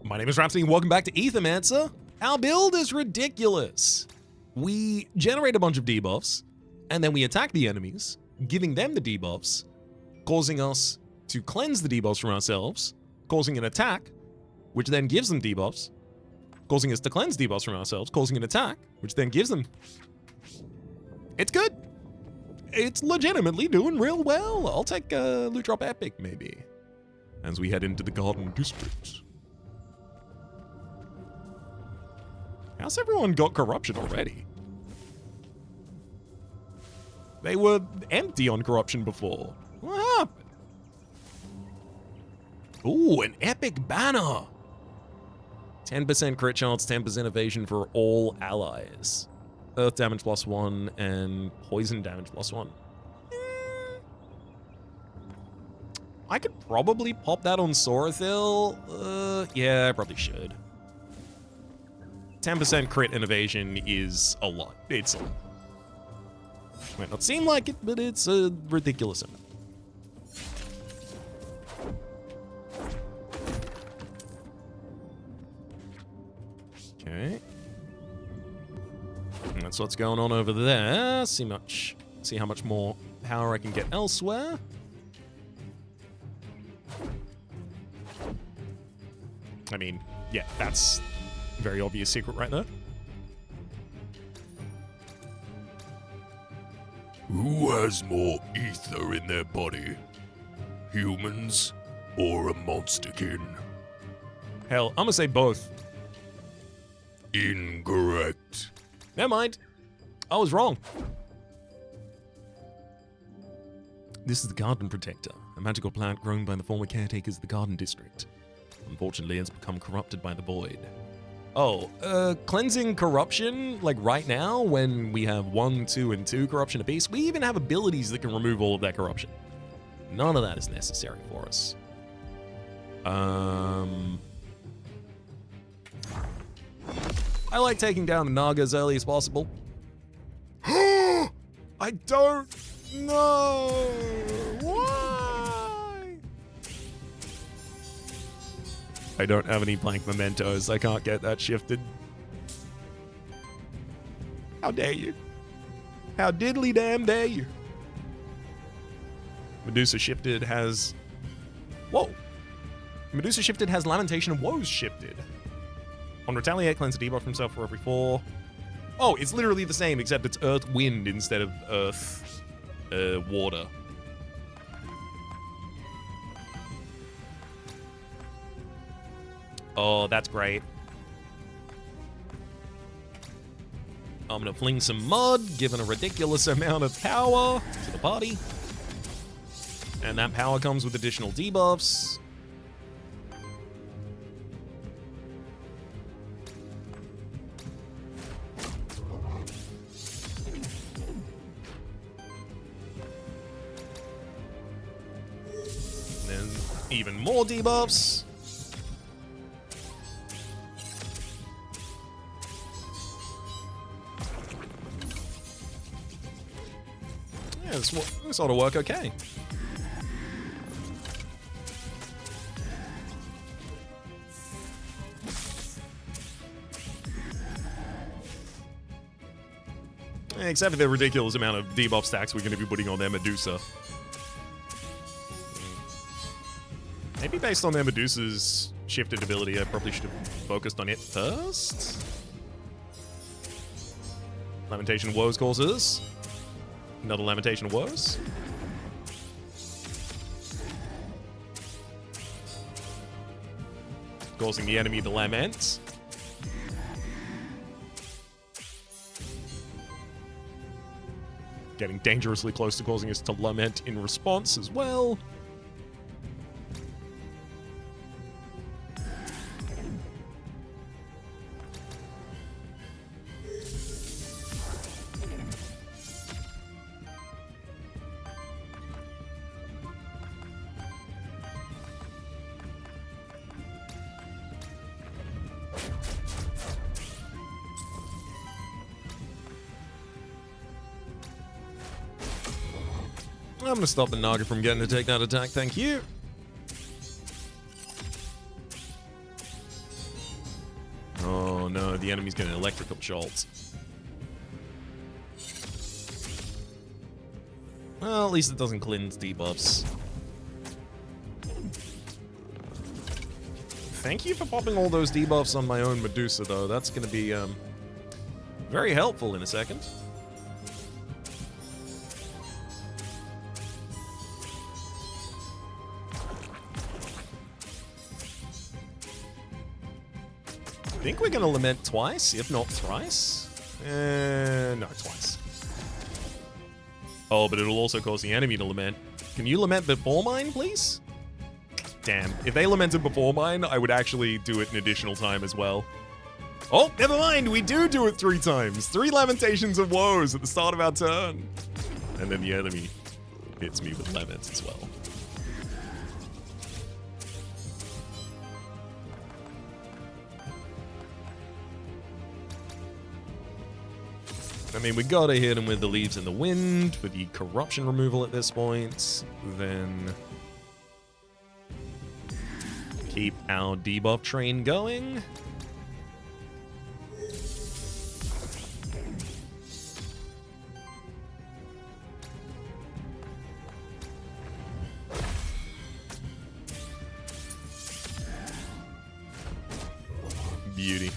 My name is Rhapsody and welcome back to Aethermancer. Our build is ridiculous. We generate a bunch of debuffs, and then we attack the enemies, giving them the debuffs, causing us to cleanse the debuffs from ourselves, causing an attack, which then gives them debuffs, causing us to cleanse debuffs from ourselves, causing an attack, which then gives them... It's good. It's legitimately doing real well. I'll take a loot drop epic, maybe, as we head into the Garden District. How's everyone got corruption already? They were empty on corruption before. What happened? Ooh, an epic banner. 10% crit chance, 10% evasion for all allies. Earth damage +1 and poison damage +1. I could probably pop that on Sorathil. Yeah, I probably should. 10% crit and evasion is a lot. It's a lot. Might not seem like it, but it's a ridiculous amount. Okay. And that's what's going on over there. See how much more power I can get elsewhere. I mean, yeah, that's a very obvious secret right there. Who has more ether in their body? Humans or a monsterkin? Hell, I'm gonna say both. Incorrect. Never mind. I was wrong. This is the Garden Protector, a magical plant grown by the former caretakers of the Garden District. Unfortunately, it's become corrupted by the void. Oh, cleansing corruption, like right now, when we have 1, 2, and 2 corruption apiece, we even have abilities that can remove all of that corruption. None of that is necessary for us. I like taking down the Naga as early as possible. I don't know why. I don't have any blank mementos. I can't get that shifted. How dare you? How diddly damn dare you? Medusa shifted has... Whoa. Medusa shifted has Lamentation and Woes shifted. On Retaliate, cleanse a debuff from himself for every 4. Oh, it's literally the same, except it's Earth Wind instead of Earth Water. Oh, that's great. I'm gonna fling some mud, given a ridiculous amount of power to the party. And that power comes with additional debuffs. And then even more debuffs. Yeah, this ought to work okay. Except for the ridiculous amount of debuff stacks we're going to be putting on their Medusa. Maybe based on their Medusa's shifted ability, I probably should have focused on it first. Lamentation Woes causes. Another Lamentation Woes. Causing the enemy to lament. Getting dangerously close to causing us to lament in response as well. I'm gonna stop the Naga from getting to take that attack, thank you. Oh no, the enemy's getting electrical shots. Well, at least it doesn't cleanse debuffs. Thank you for popping all those debuffs on my own Medusa, though. That's going to be very helpful in a second. I think we're going to lament twice, if not thrice. No, twice. Oh, but it'll also cause the enemy to lament. Can you lament before mine, please? Damn. If they lamented before mine, I would actually do it an additional time as well. Oh, never mind. We do it 3 times. 3 Lamentations of Woes at the start of our turn. And then the enemy hits me with laments as well. I mean, we gotta hit him with the Leaves in the Wind for the corruption removal at this point. Then keep our debuff train going. Beauty.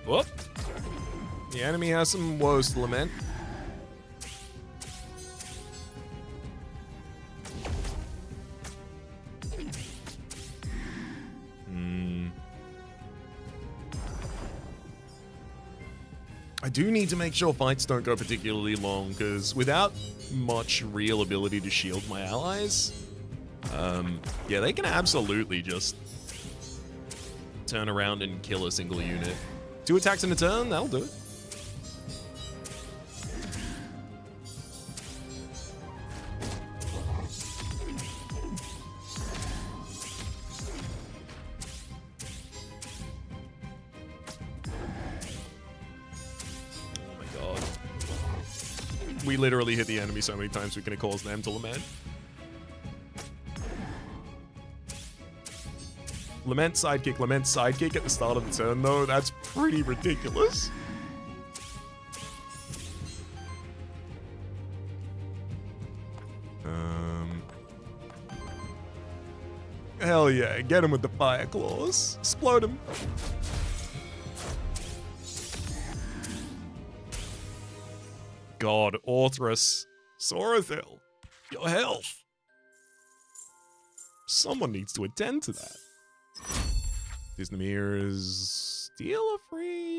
Whoop. The enemy has some woes to lament. I do need to make sure fights don't go particularly long, because without much real ability to shield my allies, yeah, they can absolutely just turn around and kill a single unit. 2 attacks in a turn, that'll do it. Oh my god. We literally hit the enemy so many times we can cause them to lament. Lament sidekick at the start of the turn, though. That's pretty ridiculous. Hell yeah, get him with the fire claws. Explode him. God, Orthrus. Sorathil. Your health. Someone needs to attend to that. Disneymir's steal a free.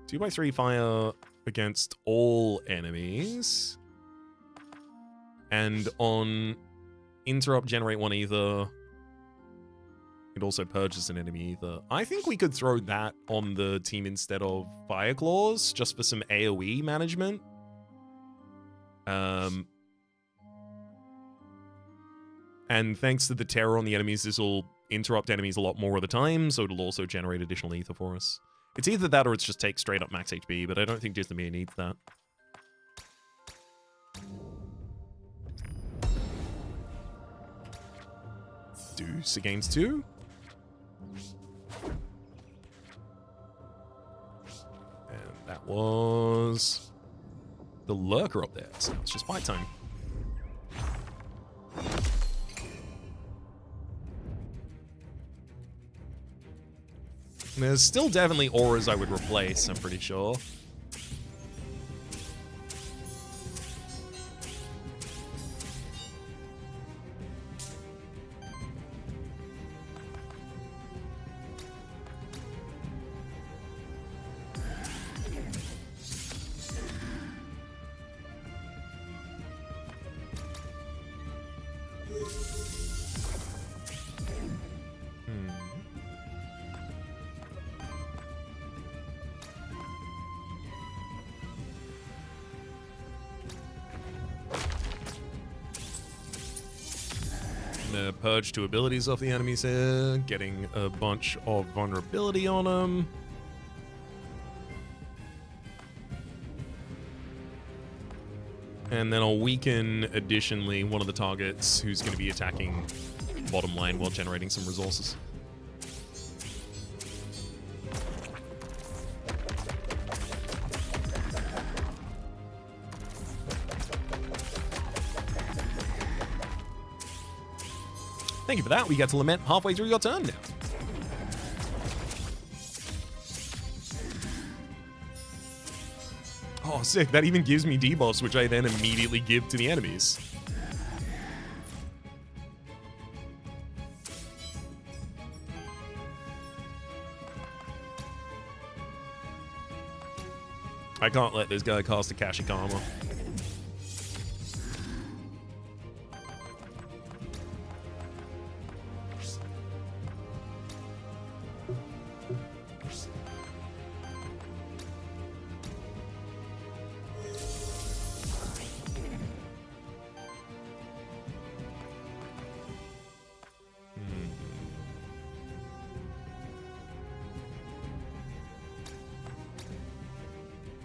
2x3 fire against all enemies. And on interrupt, generate 1 ether. It also purges an enemy ether. I think we could throw that on the team instead of Fire Claws, just for some AoE management. And thanks to the terror on the enemies, this will interrupt enemies a lot more of the time, so it'll also generate additional ether for us. It's either that or it's just take straight up max HP, but I don't think Disney needs that. Deuce against 2. And that was the lurker up there, so it's just fight time. There's still definitely auras I would replace, I'm pretty sure. Gonna purge 2 abilities off the enemies here, getting a bunch of vulnerability on them. And then I'll weaken, additionally, one of the targets who's going to be attacking bottom lane while generating some resources. Thank you for that. We get to Lament halfway through your turn now. Oh, sick. That even gives me debuffs, which I then immediately give to the enemies. I can't let this guy cast Akashic Armor.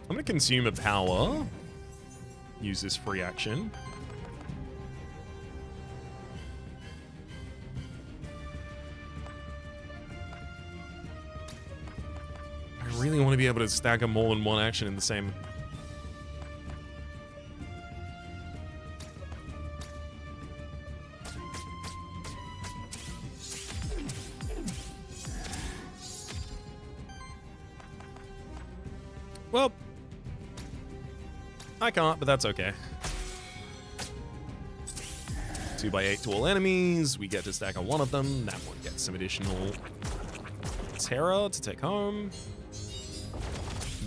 I'm going to consume a power. Use this free action. I really want to be able to stagger more than one action in the same... Well, I can't, but that's okay. 2x8 to all enemies. We get to stack on one of them. That one gets some additional terror to take home.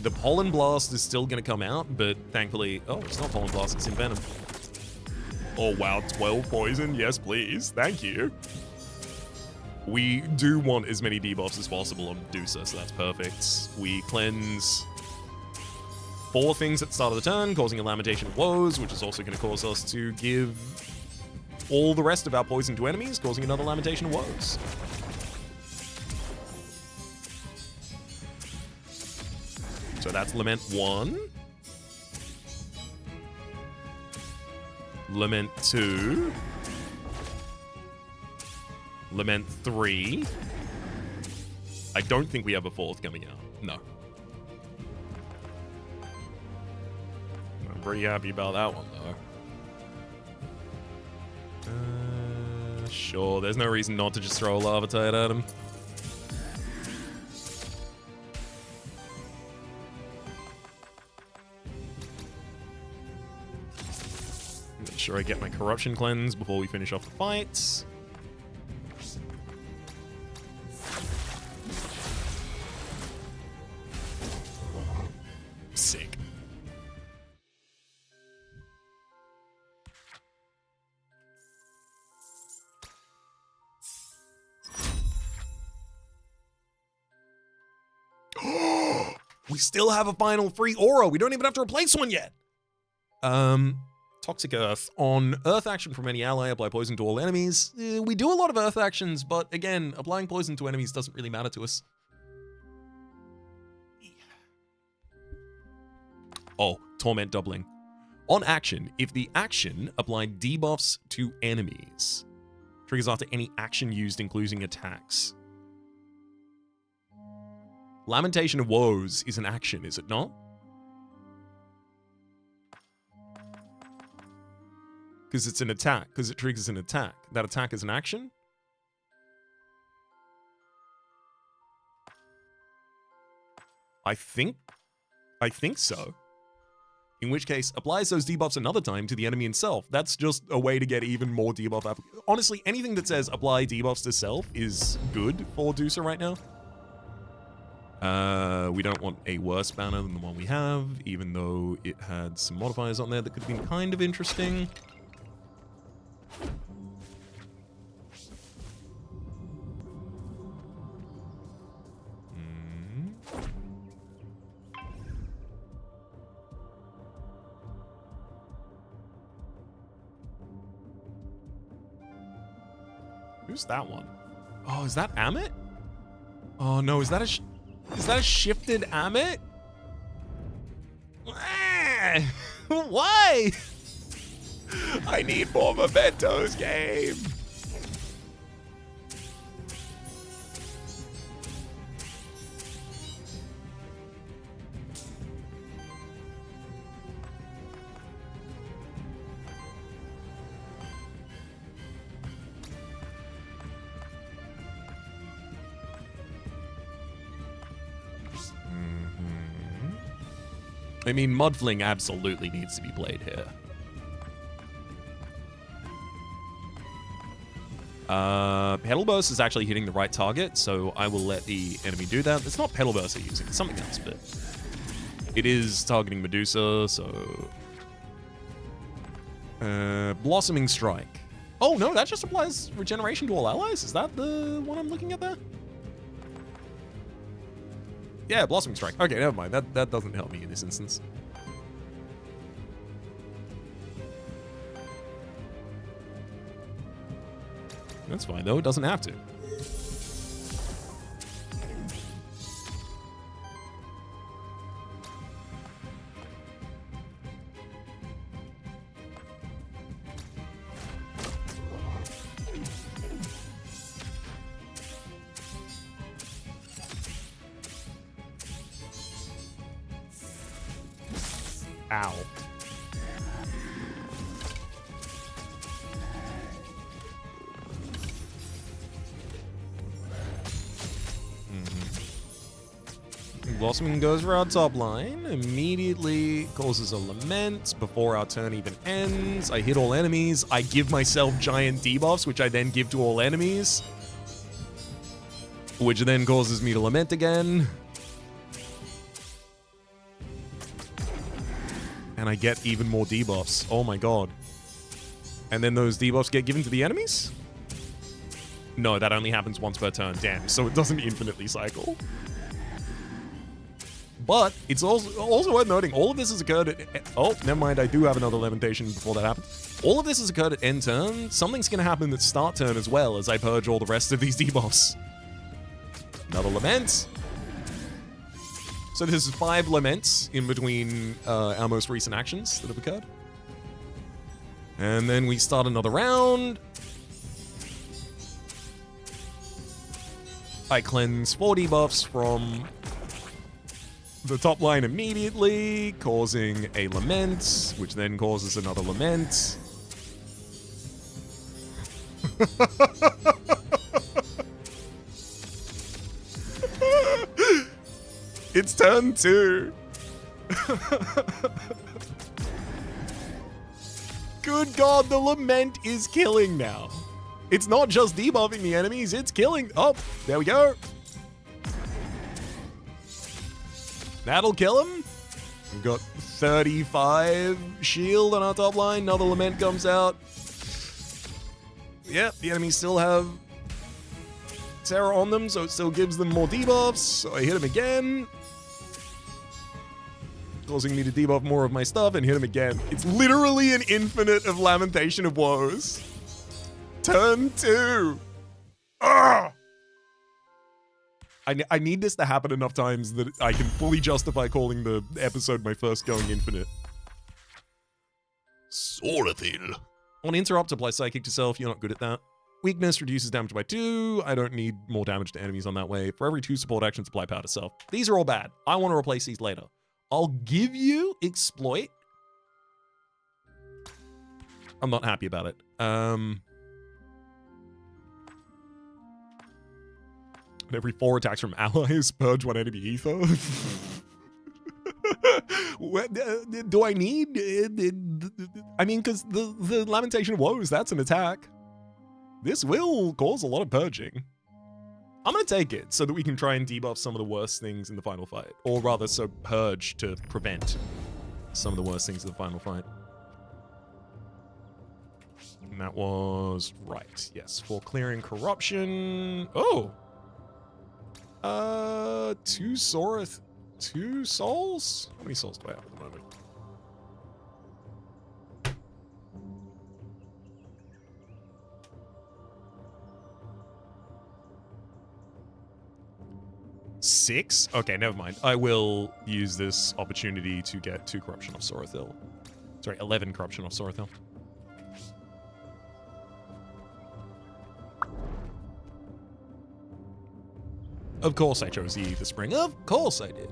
The Pollen Blast is still going to come out, but thankfully... Oh, it's not Pollen Blast, it's Envenom. Oh, wow, 12 poison. Yes, please. Thank you. We do want as many debuffs as possible on Medusa, so that's perfect. We cleanse 4 things at the start of the turn, causing a Lamentation of Woes, which is also going to cause us to give all the rest of our poison to enemies, causing another Lamentation of Woes. So that's Lament 1. Lament 2. Lament 3. I don't think we have a 4th coming out. No. I'm pretty happy about that one, though. Sure. There's no reason not to just throw a Lava Tide at him. Make sure I get my Corruption Cleanse before we finish off the fight. Sick. We still have a final free aura. We don't even have to replace one yet. Toxic Earth. On Earth action from any ally, apply poison to all enemies. We do a lot of Earth actions, but again, applying poison to enemies doesn't really matter to us. Oh, Torment doubling. On action, if the action applied debuffs to enemies, triggers after any action used, including attacks. Lamentation of Woes is an action, is it not? Because it's an attack, because it triggers an attack. That attack is an action? I think so. In which case, applies those debuffs another time to the enemy itself. That's just a way to get even more debuff. Honestly, anything that says apply debuffs to self is good for Dusa right now. We don't want a worse banner than the one we have, even though it had some modifiers on there that could have been kind of interesting. Who's that one? Oh, is that Amit? Oh no, is that a shifted Amit? Why? I need more mementos, game. I mean, Mudfling absolutely needs to be played here. Petal Burst is actually hitting the right target, so I will let the enemy do that. It's not Petal Burst they're using, it's something else, but it is targeting Medusa, so... Blossoming Strike. Oh no, that just applies regeneration to all allies? Is that the one I'm looking at there? Yeah, Blossoming Strike. Okay, never mind. That doesn't help me in this instance. That's fine, though. It doesn't have to. Ow. Blossoming goes for our top line, immediately causes a lament before our turn even ends. I hit all enemies. I give myself giant debuffs, which I then give to all enemies, which then causes me to lament again. And I get even more debuffs. Oh my god. And then those debuffs get given to the enemies? No, that only happens once per turn. Damn, so it doesn't infinitely cycle. But it's also worth noting, all of this has occurred at... Oh, never mind, I do have another Lamentation before that happens. All of this has occurred at end turn. Something's going to happen at start turn as well as I purge all the rest of these debuffs. Another Lament. So this is 5 Laments in between our most recent actions that have occurred. And then we start another round. I cleanse 4 debuffs from the top line immediately, causing a lament, which then causes another lament. It's turn 2. Good god, the lament is killing now. It's not just debuffing the enemies, it's killing. Oh, there we go. That'll kill him. We've got 35 shield on our top line. Another lament comes out. Yep, the enemies still have Terror on them, so it still gives them more debuffs. So I hit him again, causing me to debuff more of my stuff, and hit him again. It's literally an infinite of Lamentation of Woes. Turn 2. Ugh! I need this to happen enough times that I can fully justify calling the episode my first going infinite. Sorathil. On interrupt, apply Psychic to self. You're not good at that. Weakness reduces damage by 2. I don't need more damage to enemies on that way. For every 2 support actions, apply power to self. These are all bad. I want to replace these later. I'll give you Exploit. I'm not happy about it. Every 4 attacks from allies, purge 1 enemy ether. Do I need? I mean, because the Lamentation of Woes, that's an attack. This will cause a lot of purging. I'm going to take it so that we can try and debuff some of the worst things in the final fight. Or rather, so purge to prevent some of the worst things in the final fight. And that was right. Yes, for clearing corruption. Oh! 2 Sorath, 2 souls? How many souls do I have at the moment? 6? Okay, never mind. I will use this opportunity to get 2 corruption off Sorathil. Sorry, 11 corruption off Sorathil. Of course I chose the Ether Spring. Of course I did.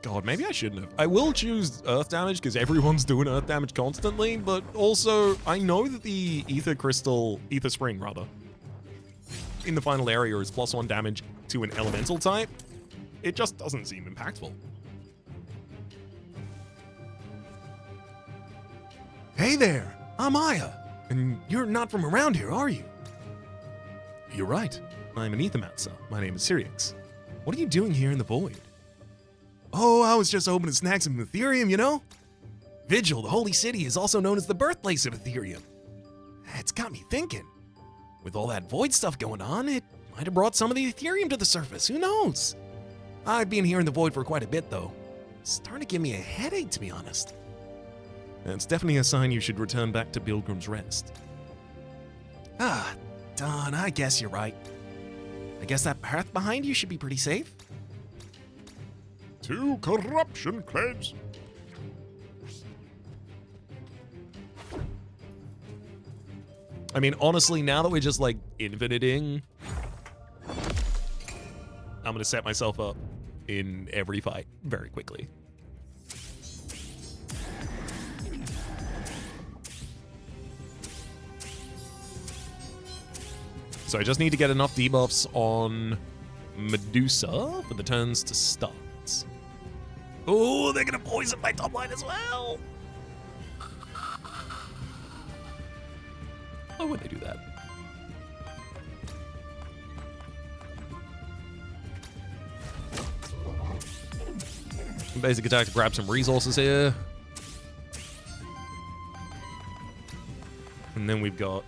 God, maybe I shouldn't have. I will choose earth damage because everyone's doing earth damage constantly, but also I know that the Ether Spring rather, in the final area is +1 damage to an elemental type. It just doesn't seem impactful. Hey there, I'm Aya, and you're not from around here, are you? You're right. I'm an Aethermancer. My name is Syrinx. What are you doing here in the void? Oh, I was just hoping to snag some Ethereum, you know? Vigil, the holy city, is also known as the birthplace of Ethereum. It's got me thinking. With all that void stuff going on, it might have brought some of the Ethereum to the surface. Who knows? I've been here in the void for quite a bit, though. It's starting to give me a headache, to be honest. It's definitely a sign you should return back to Pilgrim's Rest. Ah, darn, I guess you're right. I guess that path behind you should be pretty safe. 2 corruption claims. I mean, honestly, now that we're just like infiniting, I'm gonna set myself up in every fight very quickly. So I just need to get enough debuffs on Medusa for the turns to start. Oh, they're gonna poison my top line as well. Why would they do that? Basic attack to grab some resources here. And then we've got...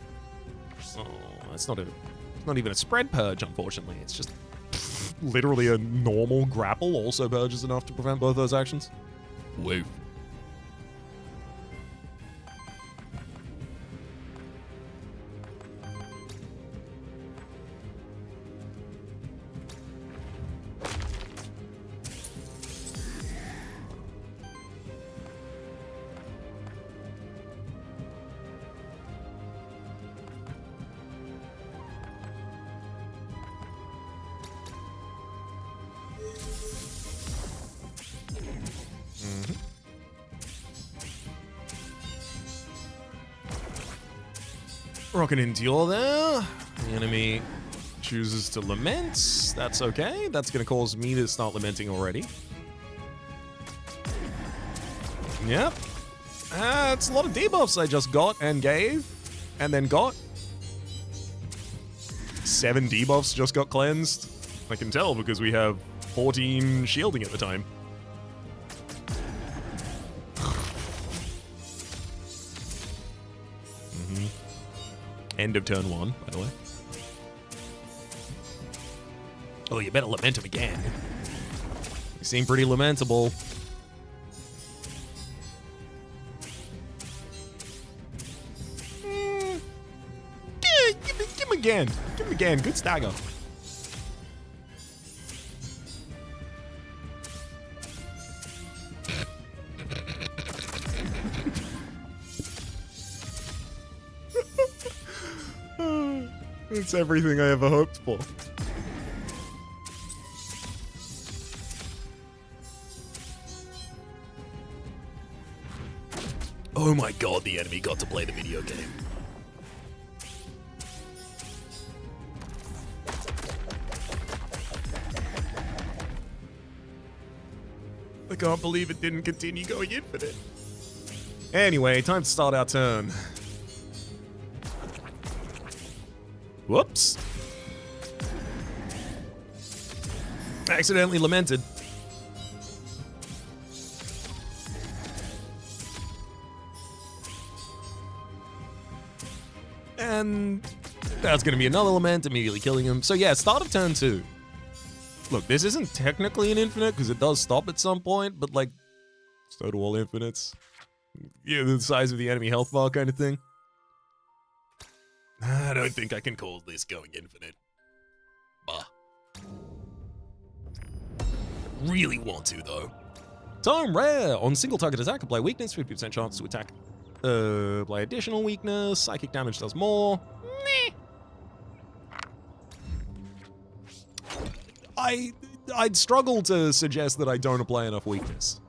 Oh, that's not even a spread purge, unfortunately. It's just literally a normal grapple also purges enough to prevent both those actions. Wait. Rocket Endure there. The enemy chooses to lament. That's okay. That's going to cause me to start lamenting already. Yep. It's a lot of debuffs I just got and gave. And then got. 7 debuffs just got cleansed. I can tell because we have 14 shielding at the time. End of turn 1, by the way. Oh, you better lament him again. You seem pretty lamentable. Yeah, give him again. Give him again. Good stagger. It's everything I ever hoped for. Oh my god, the enemy got to play the video game. I can't believe it didn't continue going infinite. Anyway, time to start our turn. Whoops. Accidentally lamented. And that's going to be another lament, immediately killing him. So yeah, start of turn 2. Look, this isn't technically an infinite because it does stop at some point, but like, so do all infinites. Yeah, the size of the enemy health bar kind of thing. I don't think I can call this going infinite. Bah. Really want to, though. Time rare. On single target attack, apply weakness, 50% chance to attack. Apply additional weakness. Psychic damage does more. Meh. I'd struggle to suggest that I don't apply enough weakness.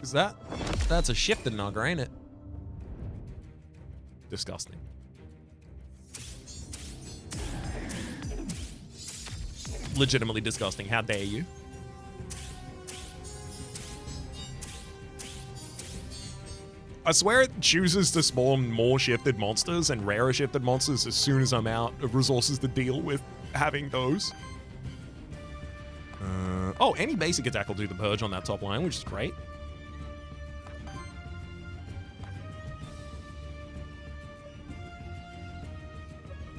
Is that's a shifted nugger, ain't it? Disgusting. Legitimately disgusting. How dare you? I swear it chooses to spawn more shifted monsters and rarer shifted monsters as soon as I'm out of resources to deal with having those. Oh, any basic attack will do the purge on that top line, which is great.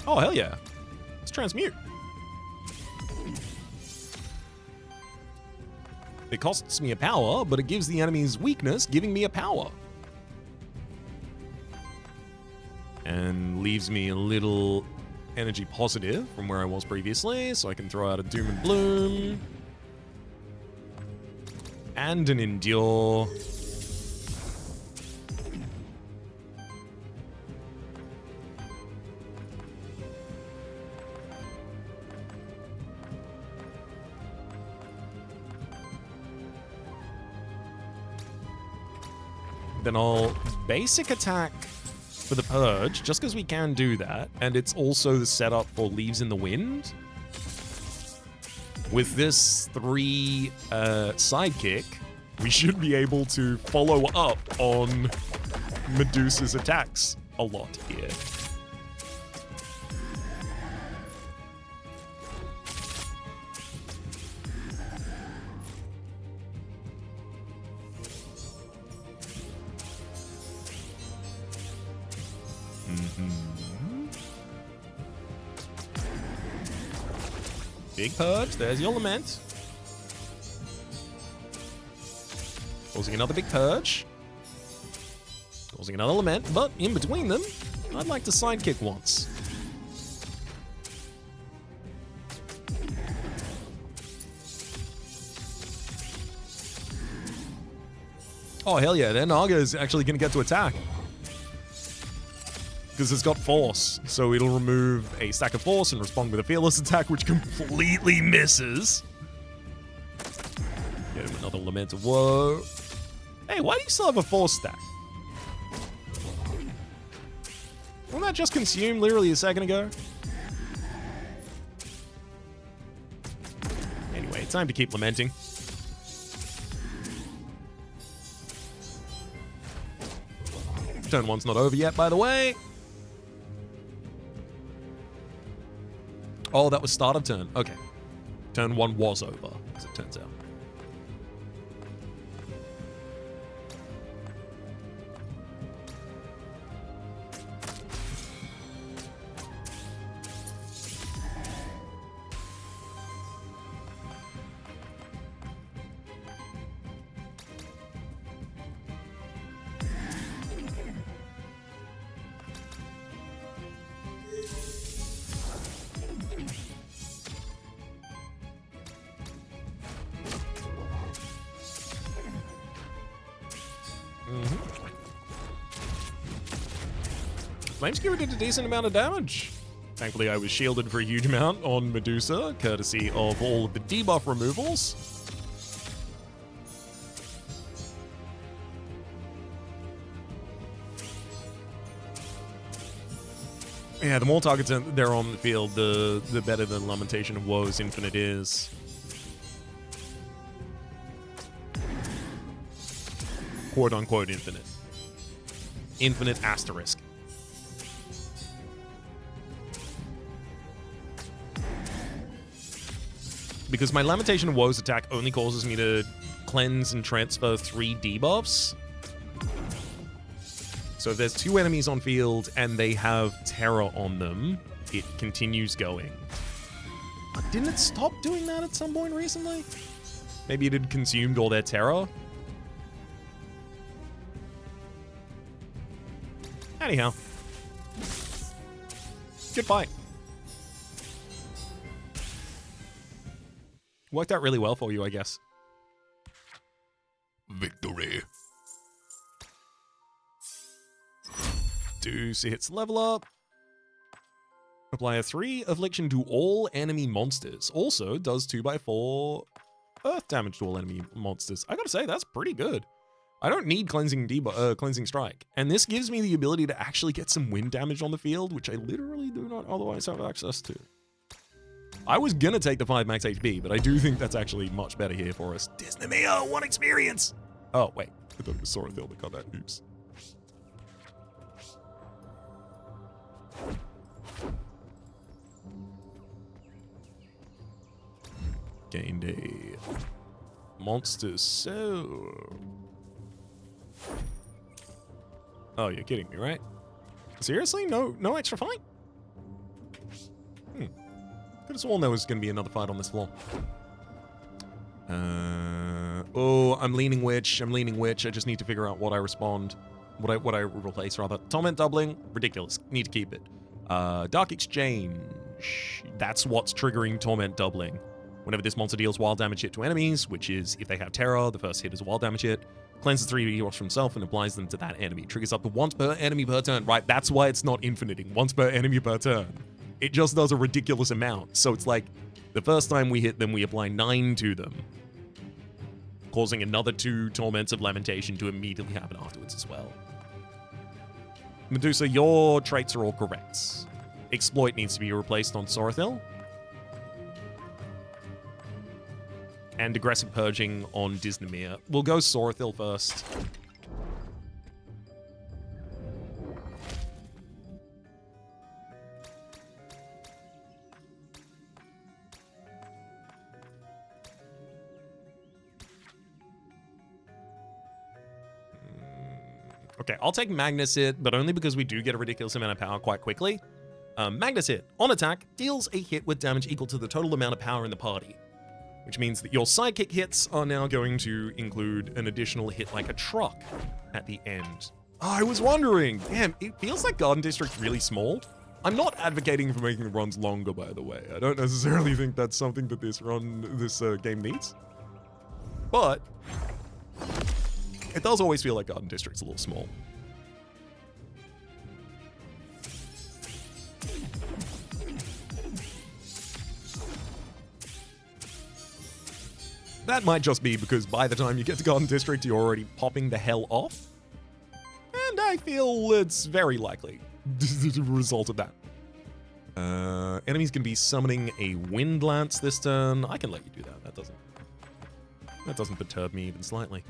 Oh, hell yeah. Let's transmute. It costs me a power, but it gives the enemy's weakness, giving me a power. And leaves me a little energy positive from where I was previously, so I can throw out a Doom and Bloom. And an Endure. Then I'll basic attack for the purge, just because we can do that. And it's also the setup for Leaves in the Wind. With this 3 sidekick, we should be able to follow up on Medusa's attacks a lot here. Big purge, there's your lament. Causing another big purge. Causing another lament, but in between them, I'd like to sidekick once. Oh, hell yeah, then Naga is actually going to get to attack. Because it's got force, so it'll remove a stack of force and respond with a fearless attack, which completely misses. Get him another Lament of Woe. Hey, why do you still have a force stack? Wasn't that just consumed literally a second ago? Anyway, time to keep lamenting. Turn 1's not over yet, by the way. Oh, that was start of turn. Okay. Turn 1 was over, as it turns out. Flameskewer did a decent amount of damage. Thankfully, I was shielded for a huge amount on Medusa, courtesy of all of the debuff removals. Yeah, the more targets there on the field, the better the Lamentation of Woe's Infinite is. Quote-unquote infinite. Infinite asterisk. Because my Lamentation of Woe's attack only causes me to cleanse and transfer 3 debuffs. So if there's 2 enemies on field and they have terror on them, it continues going. Didn't it stop doing that at some point recently? Maybe it had consumed all their terror? Anyhow. Good fight. Worked out really well for you, I guess. Victory. 2 hits level up. Apply a 3 affliction to all enemy monsters. Also does 2x4 earth damage to all enemy monsters. I gotta say, that's pretty good. I don't need cleansing strike. And this gives me the ability to actually get some wind damage on the field, which I literally do not otherwise have access to. I was gonna take the 5 max HP, but I do think that's actually much better here for us. Disney 1 experience! Oh, wait. I thought it was Sorathil that got that. Oops. Gained a monster soul. Oh, you're kidding me, right? Seriously? No extra fight? Could have sworn there was going to be another fight on this floor. Oh, I'm leaning witch. I just need to figure out what I respond. What I replace, rather. Torment doubling. Ridiculous. Need to keep it. Dark Exchange. That's what's triggering Torment doubling. Whenever this monster deals wild damage hit to enemies, which is if they have terror, the first hit is a wild damage hit, cleanses 3 heroes from himself and applies them to that enemy. Triggers up to once per enemy per turn, right? That's why it's not infiniting. Once per enemy per turn. It just does a ridiculous amount. So it's like the first time we hit them, we apply 9 to them, causing another 2 torments of lamentation to immediately happen afterwards as well. Medusa, your traits are all correct. Exploit needs to be replaced on Sorathil. And aggressive purging on Disney. We'll go Sorathil first. Okay, I'll take Magnus Hit, but only because we do get a ridiculous amount of power quite quickly. Magnus Hit, on attack, deals a hit with damage equal to the total amount of power in the party, which means that your sidekick hits are now going to include an additional hit like a truck at the end. Oh, I was wondering. Damn, it feels like Garden District's really small. I'm not advocating for making the runs longer, by the way. I don't necessarily think that's something that this game needs. But it does always feel like Garden District's a little small. That might just be because by the time you get to Garden District, you're already popping the hell off. And I feel it's very likely the result of that. Enemy's going to be summoning a Wind Lance this turn. I can let you do that. That doesn't perturb me even slightly.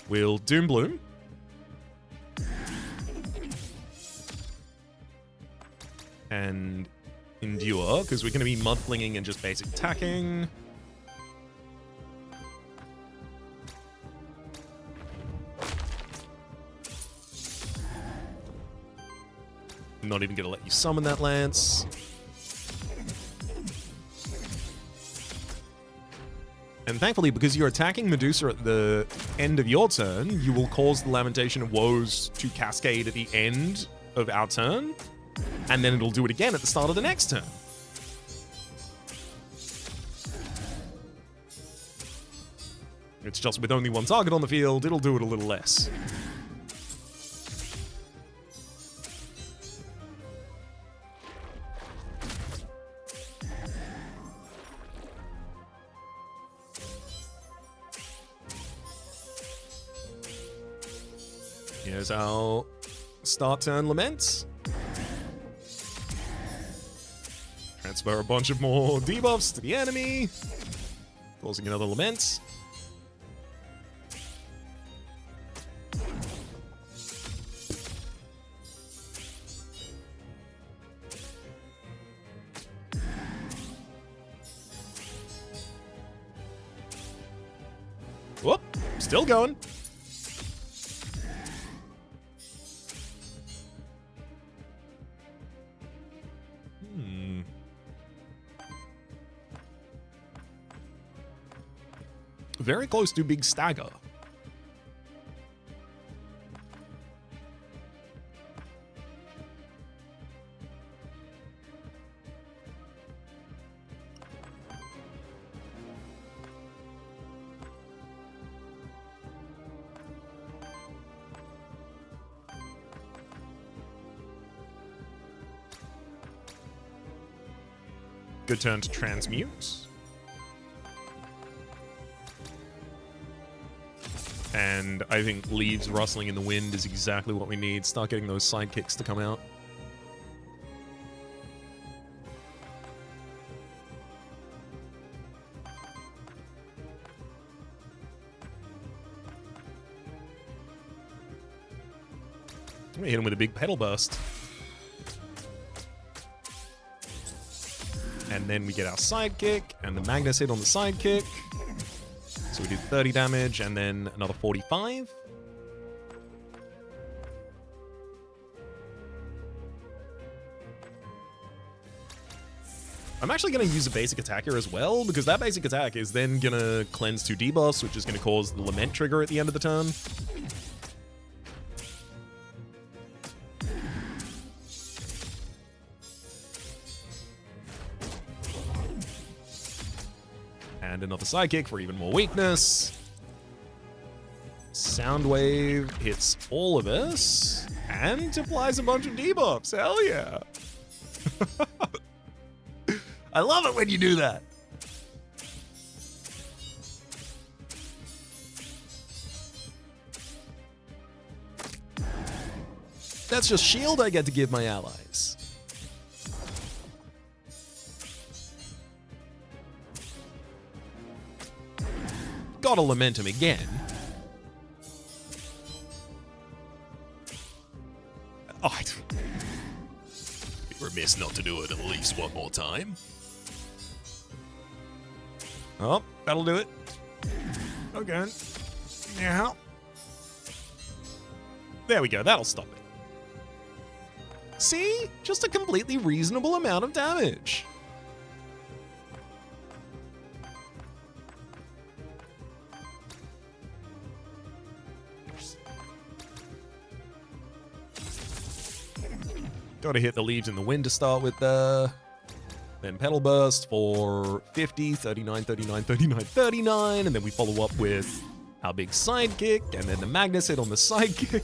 We'll Doom Bloom. And Endure, because we're going to be Mudflinging and just basic attacking. I'm not even going to let you summon that Lance. And thankfully, because you're attacking Medusa at the end of your turn, you will cause the Lamentation of Woes to cascade at the end of our turn, and then it'll do it again at the start of the next turn. It's just with only one target on the field, it'll do it a little less. Here's our start turn Laments. Transfer a bunch of more debuffs to the enemy, causing another Lament. Whoop, still going. very close to big stagger. Good turn to transmute. And I think leaves rustling in the wind is exactly what we need. Start getting those sidekicks to come out. I'm gonna hit him with a big pedal burst. And then we get our sidekick, and the Magnus hit on the sidekick. So we do 30 damage, and then another 45. I'm actually going to use a basic attack here as well, because that basic attack is then going to cleanse 2 debuffs, which is going to cause the Lament trigger at the end of the turn. And another sidekick for even more weakness. Soundwave hits all of us and applies a bunch of debuffs. Hell yeah. I love it when you do that. That's just shield I get to give my allies. Gotta lament him again. Oh, I'd be remiss not to do it at least one more time. Oh, that'll do it. Okay. Yeah. There we go. That'll stop it. See? Just a completely reasonable amount of damage. Gotta hit the leaves in the wind to start with there. Then pedal burst for 50, 39, 39, 39, 39. And then we follow up with our big sidekick. And then the Magnus hit on the sidekick.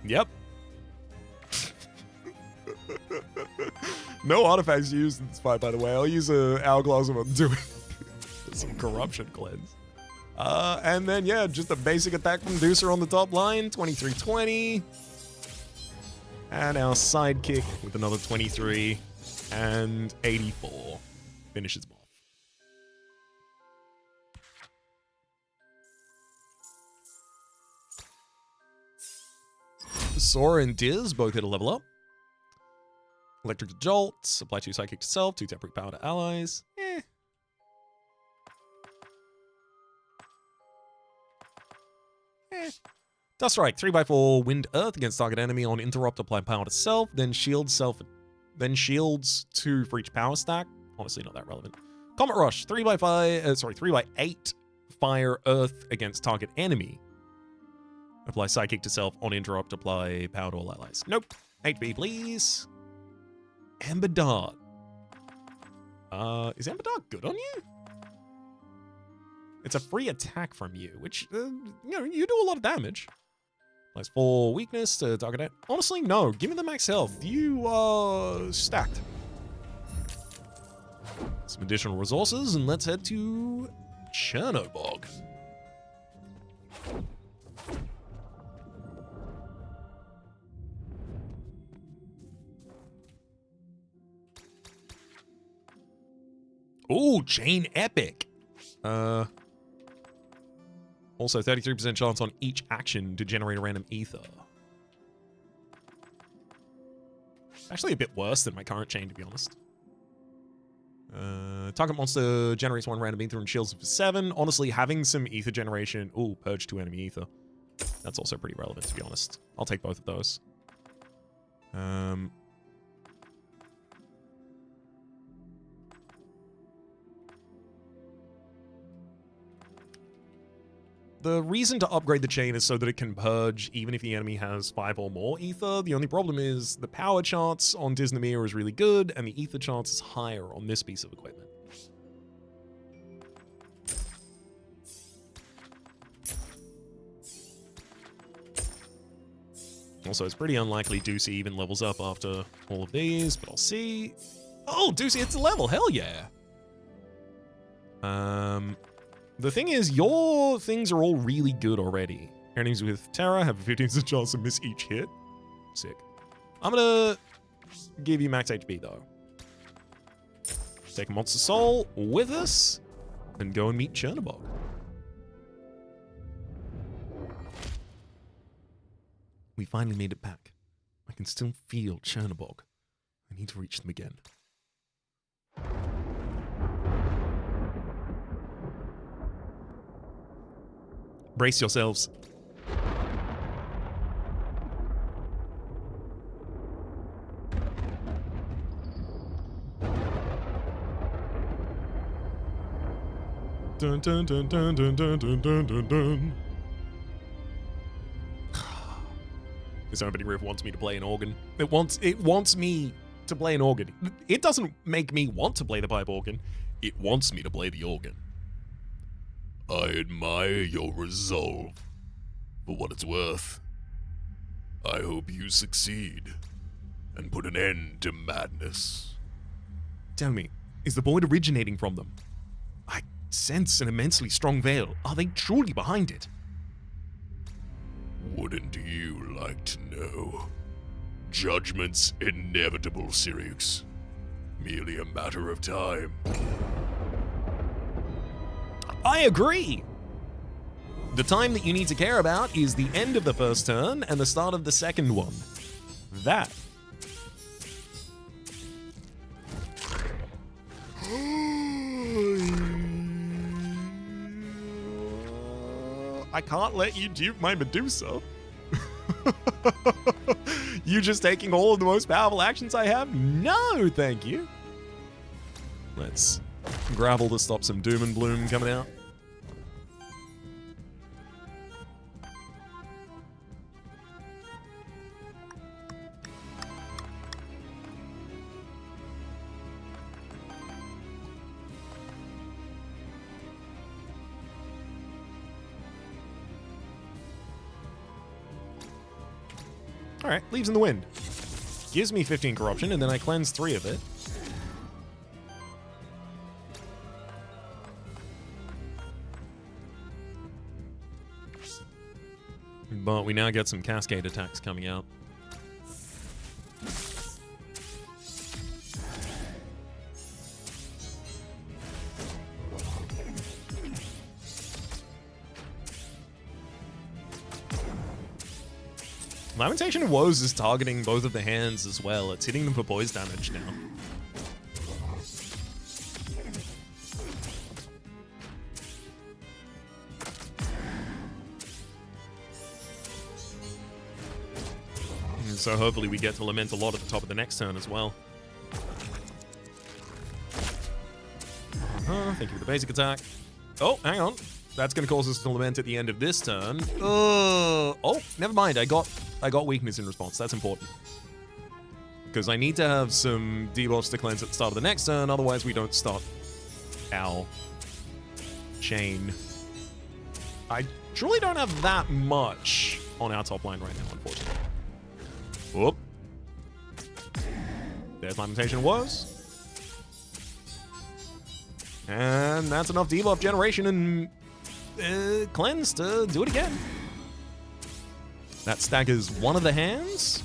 Yep. No artifacts used in this fight, by the way. I'll use a Hourglass when I'm doing some corruption cleanse. And then, yeah, just a basic attack from Deucer on the top line, 23-20. And our sidekick with another 23 and 84 finishes him off. Sora and Diz both hit a level up. Electric Jolt, apply 2 Psychic to self, 2 temporary power to allies. Dust Strike, 3x4 Wind Earth against target enemy on interrupt, apply power to self, then shields 2 for each power stack. Honestly, not that relevant. Comet Rush, 3x8 Fire Earth against target enemy. Apply Psychic to self on interrupt, apply power to all allies. Nope. HP, please. Ember Dart. Is Ember Dart good on you? It's a free attack from you, which, you do a lot of damage. Plus 4 weakness to target it. Honestly, no. Give me the max health. You are stacked. Some additional resources, and let's head to Chernobog. Ooh, Chain Epic. Also, 33% chance on each action to generate a random ether. Actually a bit worse than my current chain, to be honest. Target monster generates 1 random ether and shields for 7. Honestly, having some ether generation... Ooh, purge 2 enemy ether. That's also pretty relevant, to be honest. I'll take both of those. The reason to upgrade the chain is so that it can purge even if the enemy has 5 or more ether. The only problem is the power chance on Disneymer is really good, and the ether chance is higher on this piece of equipment. Also, it's pretty unlikely Doocy even levels up after all of these, but I'll see. Oh, Doocy hits a level, hell yeah. The thing is, your things are all really good already. Enemies with Terra have a 15% chance to miss each hit. Sick. I'm gonna give you max HP though. Take a Monster Soul with us and go and meet Chernobog. We finally made it back. I can still feel Chernobog. I need to reach them again. Brace yourselves. Dun dun dun dun dun dun dun dun dun dun. This opening riff wants me to play an organ. It wants me to play an organ. It doesn't make me want to play the pipe organ. It wants me to play the organ. I admire your resolve. For what it's worth, I hope you succeed and put an end to madness. Tell me, is the void originating from them? I sense an immensely strong veil. Are they truly behind it? Wouldn't you like to know? Judgment's inevitable, Sirius. Merely a matter of time. I agree! The time that you need to care about is the end of the first turn and the start of the second one. That. I can't let you dupe my Medusa. You just taking all of the most powerful actions I have? No, thank you. Let's gravel to stop some doom and bloom coming out. All right, Leaves in the Wind. Gives me 15 corruption, and then I cleanse 3 of it. But we now get some cascade attacks coming out. Lamentation of Woes is targeting both of the hands as well. It's hitting them for poise damage now. And so hopefully we get to lament a lot at the top of the next turn as well. Thank you for the basic attack. Oh, hang on. That's going to cause us to lament at the end of this turn. Oh, never mind. I got weakness in response. That's important. Because I need to have some debuffs to cleanse at the start of the next turn. Otherwise, we don't start our chain. I truly don't have that much on our top line right now, unfortunately. Whoop. There's Lamentation was. And that's enough debuff generation and cleanse to do it again. That staggers one of the hands.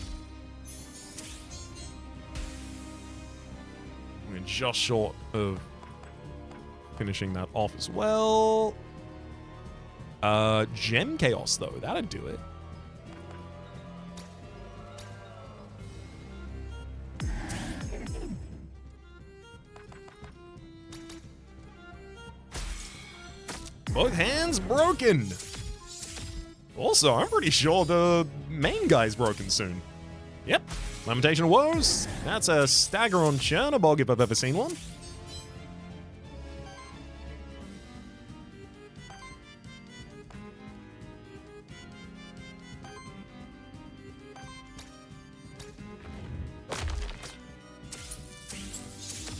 We're just short of finishing that off as well. Gem Chaos, though. That'd do it. Both hands broken. Also, I'm pretty sure the main guy's broken soon. Yep. Lamentation of Woes. That's a stagger on Chernobog if I've ever seen one.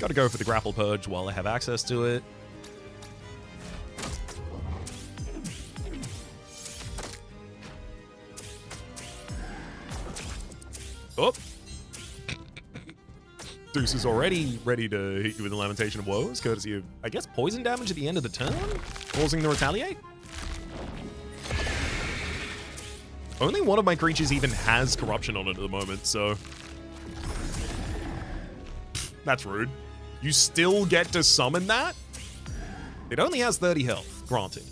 Gotta go for the grapple purge while I have access to it. Oh! Deuce is already ready to hit you with the Lamentation of Woes, courtesy of, I guess, poison damage at the end of the turn, causing the retaliate? Only one of my creatures even has corruption on it at the moment, so... That's rude. You still get to summon that? It only has 30 health, granted.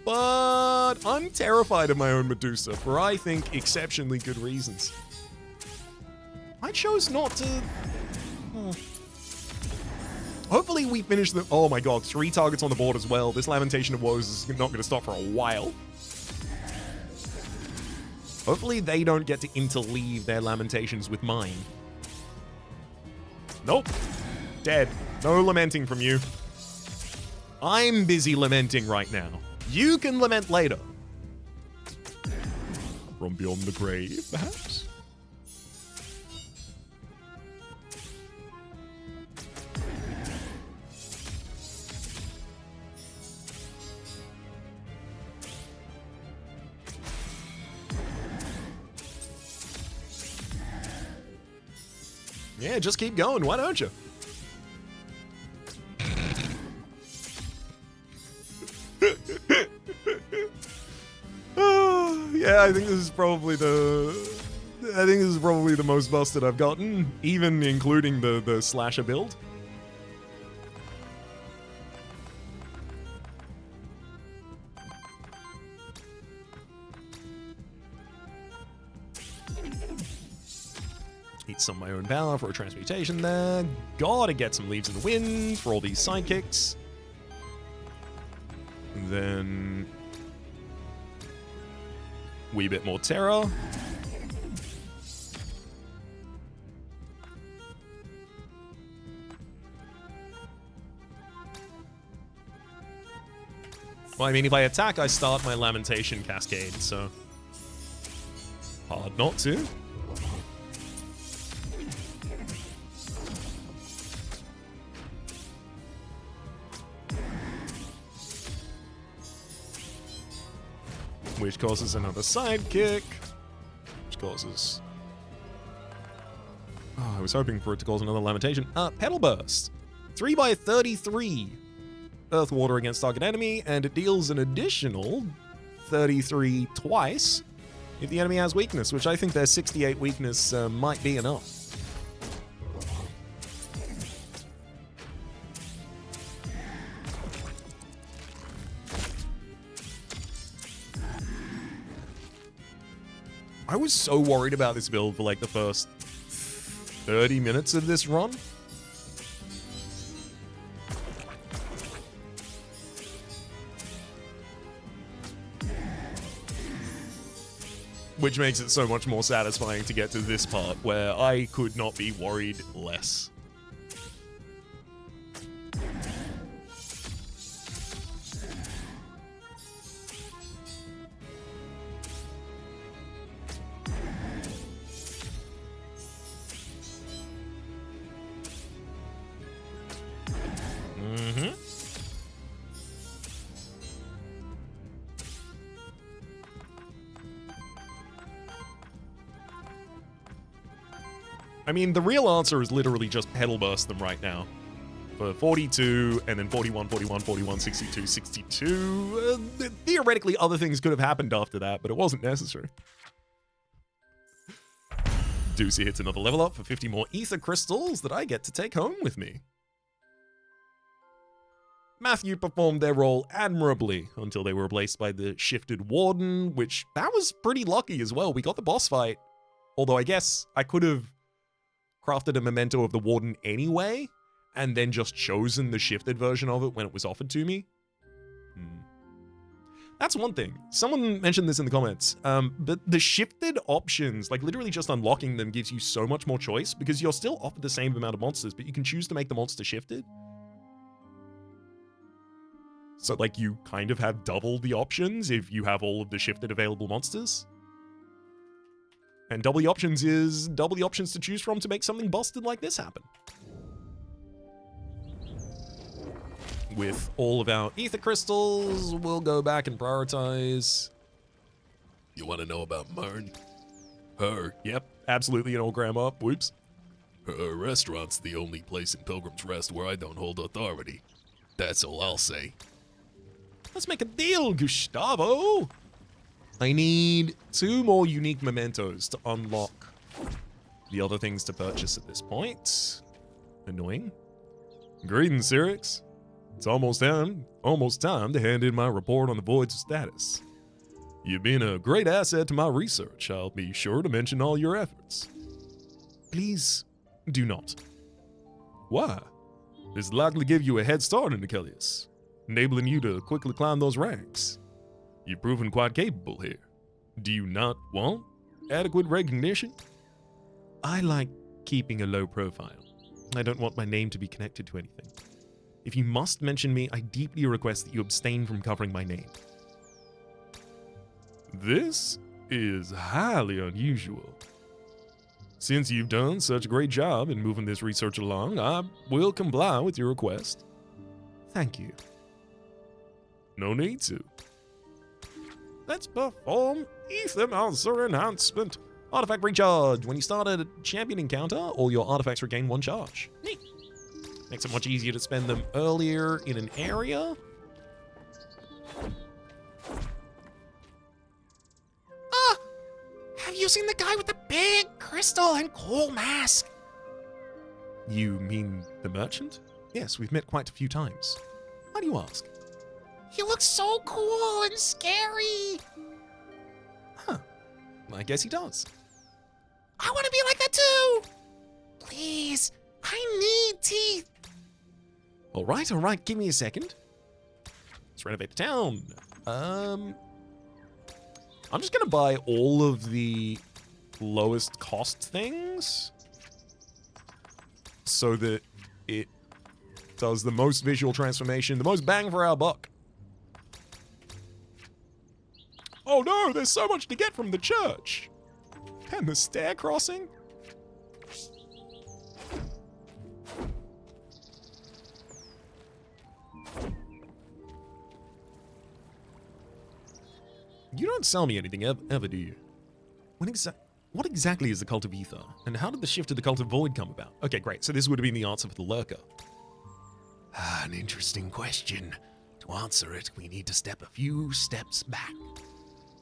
But I'm terrified of my own Medusa for, I think, exceptionally good reasons. I chose not to... Hopefully we finish the... Oh my god, 3 targets on the board as well. This Lamentation of Woes is not going to stop for a while. Hopefully they don't get to interleave their Lamentations with mine. Nope. Dead. No lamenting from you. I'm busy lamenting right now. You can lament later. From beyond the grave, perhaps? Yeah, just keep going. Why don't you? Yeah, I think this is probably the most busted I've gotten, even including the slasher build. Eat some of my own power for a transmutation there. Gotta get some leaves in the wind for all these sidekicks. And then... wee bit more terror. Well, I mean, if I attack, I start my Lamentation Cascade, so... hard not to. Which causes another sidekick. Which causes... oh, I was hoping for it to cause another Lamentation. Petal Burst. 3/33 Earth Water against target enemy, and it deals an additional 33 twice if the enemy has weakness, which I think their 68 weakness might be enough. I was so worried about this build for like the first 30 minutes of this run. Which makes it so much more satisfying to get to this part where I could not be worried less. I mean, the real answer is literally just Petal Burst them right now. For 42, and then 41, 41, 41, 62, 62. Theoretically, other things could have happened after that, but it wasn't necessary. Deucey hits another level up for 50 more Ether Crystals that I get to take home with me. Matthew performed their role admirably until they were replaced by the Shifted Warden, which that was pretty lucky as well. We got the boss fight, although I guess I could have crafted a memento of the Warden anyway, and then just chosen the shifted version of it when it was offered to me. That's one thing. Someone mentioned this in the comments, but the shifted options, like literally just unlocking them gives you so much more choice because you're still offered the same amount of monsters, but you can choose to make the monster shifted. So like you kind of have double the options if you have all of the shifted available monsters. And double the options is double the options to choose from to make something busted like this happen. with all of our ether crystals, we'll go back and prioritize. You want to know about Mern? Yep, absolutely an old grandma. Whoops. Her restaurant's the only place in Pilgrim's Rest where I don't hold authority. That's all I'll say. Let's make a deal, Gustavo. I need 2 more unique mementos to unlock the other things to purchase at this point. Annoying. Greetings, Cyrix. It's almost time to hand in my report on the Void's status. You've been a great asset to my research. I'll be sure to mention all your efforts. Please do not. Why? This is likely to give you a head start in Achilles, enabling you to quickly climb those ranks. You've proven quite capable here. Do you not want adequate recognition? I like keeping a low profile. I don't want my name to be connected to anything. If you must mention me, I deeply request that you abstain from covering my name. This is highly unusual. Since you've done such a great job in moving this research along, I will comply with your request. Thank you. No need to. Let's perform Aethermancer enhancement. Artifact recharge. When you start a champion encounter, all your artifacts regain 1 charge. Neat. Makes it much easier to spend them earlier in an area. Have you seen the guy with the big crystal and cool mask? You mean the merchant? Yes, we've met quite a few times. Why do you ask? He looks so cool and scary. Huh. I guess he does. I want to be like that too. Please, I need teeth. All right. Give me a second. Let's renovate the town. I'm just gonna buy all of the lowest cost things so that it does the most visual transformation, the most bang for our buck. Oh no, there's so much to get from the church. And the stair crossing. You don't sell me anything ever, do you? What exactly is the Cult of Ether? And how did the shift to the Cult of Void come about? Okay, great. So this would have been the answer for the Lurker. An interesting question. To answer it, we need to step a few steps back.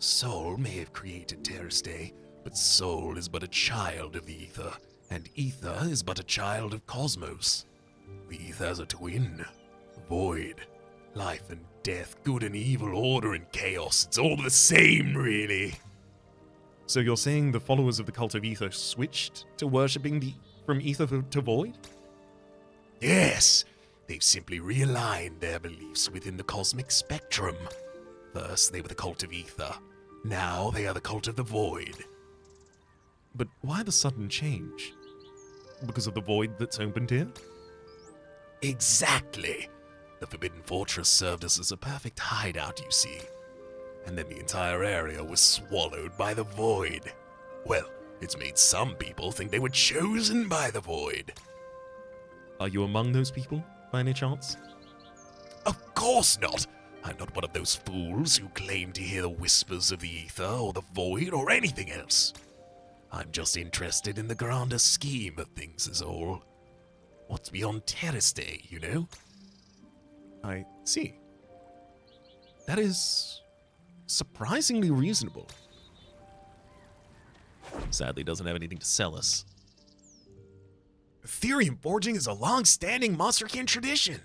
Soul may have created Terrastay, but Soul is but a child of the Ether, and Ether is but a child of Cosmos. The Ether has a twin, Void. Life and death, good and evil, order and chaos. It's all the same, really. So you're saying the followers of the Cult of Ether switched to worshipping from Ether to Void? Yes, they've simply realigned their beliefs within the cosmic spectrum. First, they were the Cult of Ether. Now they are the Cult of the Void. But why the sudden change? Because of the void that's opened here? Exactly. The Forbidden Fortress served us as a perfect hideout, you see. And then the entire area was swallowed by the Void. Well, it's made some people think they were chosen by the Void. Are you among those people, by any chance? Of course not! I'm not one of those fools who claim to hear the whispers of the Ether or the Void or anything else. I'm just interested in the grander scheme of things is all. What's beyond Terrastay, you know? I see. That is surprisingly reasonable. Sadly, doesn't have anything to sell us. Ethereum forging is a long-standing Monsterkin tradition.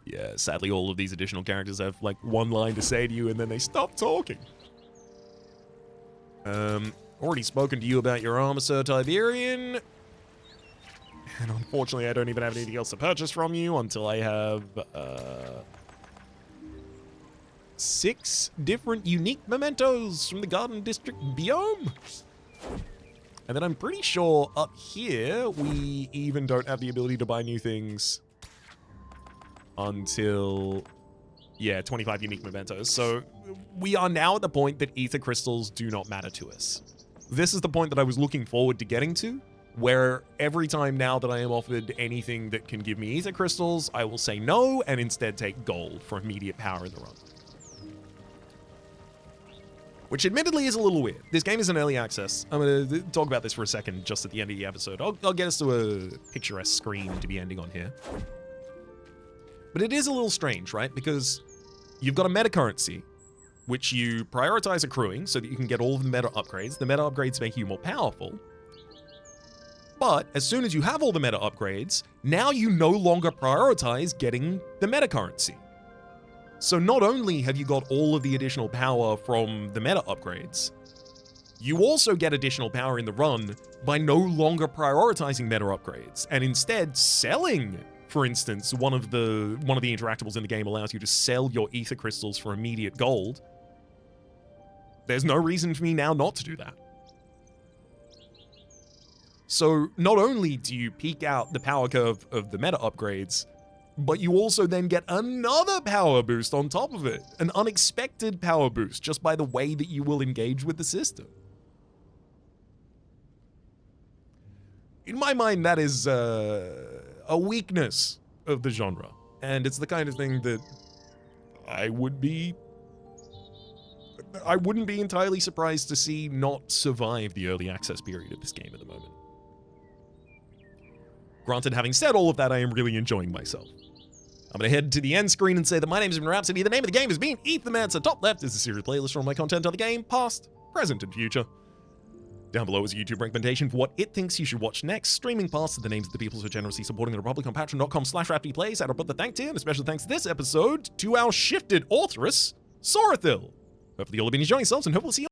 Yeah, sadly, all of these additional characters have like one line to say to you and then they stop talking. Already spoken to you about your armor, Sir Tiberian. And unfortunately, I don't even have anything else to purchase from you until I have 6 different unique mementos from the Garden District biome. And then I'm pretty sure up here, we even don't have the ability to buy new things until, yeah, 25 unique mementos. So we are now at the point that ether crystals do not matter to us. This is the point that I was looking forward to getting to, where every time now that I am offered anything that can give me ether crystals, I will say no and instead take gold for immediate power in the run. Which admittedly is a little weird. This game is in early access. I'm going to talk about this for a second just at the end of the episode. I'll get us to a picturesque screen to be ending on here. But it is a little strange, right? Because you've got a meta currency, which you prioritize accruing so that you can get all of the meta upgrades. The meta upgrades make you more powerful. But as soon as you have all the meta upgrades, now you no longer prioritize getting the meta currency. So not only have you got all of the additional power from the meta upgrades, you also get additional power in the run by no longer prioritizing meta upgrades and instead selling. For instance, one of the interactables in the game allows you to sell your ether crystals for immediate gold. There's no reason for me now not to do that. So not only do you peak out the power curve of the meta upgrades, but you also then get another power boost on top of it. An unexpected power boost just by the way that you will engage with the system. In my mind, that is a weakness of the genre. And it's the kind of thing that I wouldn't be entirely surprised to see not survive the early access period of this game at the moment. Granted, having said all of that, I am really enjoying myself. I'm going to head to the end screen and say that my name has been Rhapsody. The name of the game has been Aethermancer. Top left is a series playlist from my content on the game, past, present, and future. Down below is a YouTube recommendation for what it thinks you should watch next. Streaming past the names of the people so generously supporting the Republic on patreon.com/RhapSodyPlays. I'll put the thank tier, and a special thanks this episode to our shifted authoress, Sorathil. Hopefully you'll have been enjoying yourselves, and hope we'll see you